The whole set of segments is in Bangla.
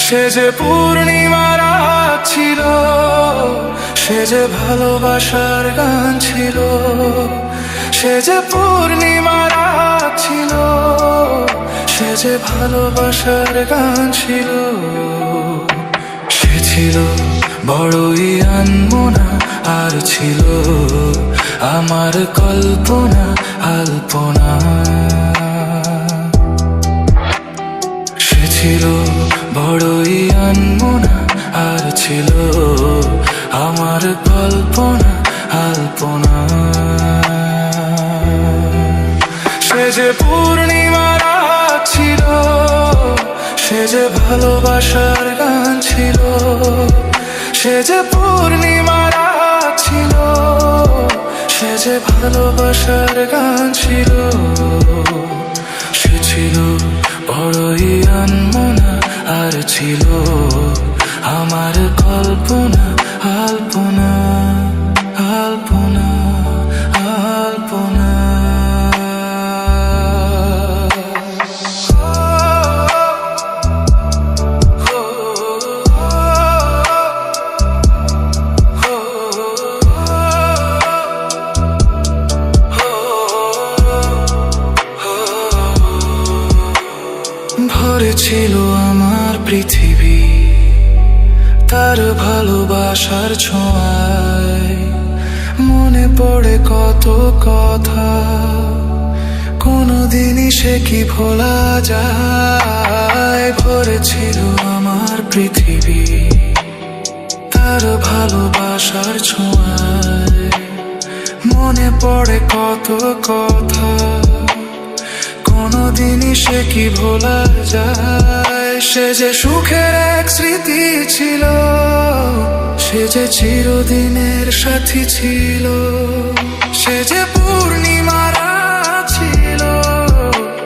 সে যে পূর্ণিমার রাত ছিল, সে যে ভালোবাসার গান ছিল। সে যে পূর্ণিমার রাত ছিল, সে যে ভালোবাসার গান ছিল। সে ছিল বড়ই আনমনা, আর ছিল আমার কল্পনা আলপনা। সে ছিল বড়ই আনমনা, আর ছিল আমার কল্পনা আলপনা। সে যে পূর্ণিমার রাত ছিল, সে যে ভালোবাসার গান ছিল। সে যে পূর্ণিমার রাত ছিল, সে যে ভালোবাসার গান ছিল। সে ছিল বড়ই আনমনা, আর ছিল আমার কল্পনা আলপনা আলপনা আলপনা। ভরে ছিল আমার পৃথিবী তার ভালোবাসার ছোঁয়ায়। মনে পড়ে কত কথা, কোনদিনই সে কি ভোলা যায়। ভরে ছিল আমার পৃথিবী তার ভালোবাসার ছোঁয়ায়। মনে পড়ে কত কথা, কোনদিনই সে কি ভোলা যায়। সে যে সুখের এক স্মৃতি ছিল, সে যে চিরদিনের সাথী ছিল। সে যে পূর্ণিমার রাত ছিল,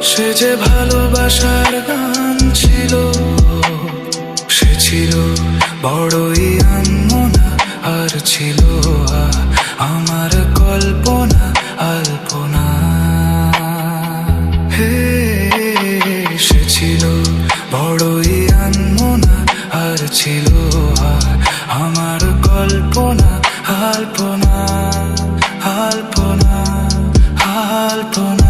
সে যে ভালোবাসার গান ছিল। সে ছিল বড়ই আনমনা, আর ছিল আমার কল্পনা আলপনা। সে ছিল বড়ই আনমনা, আর ছিল আমার কল্পনা আলপনা আলপনা আলপনা।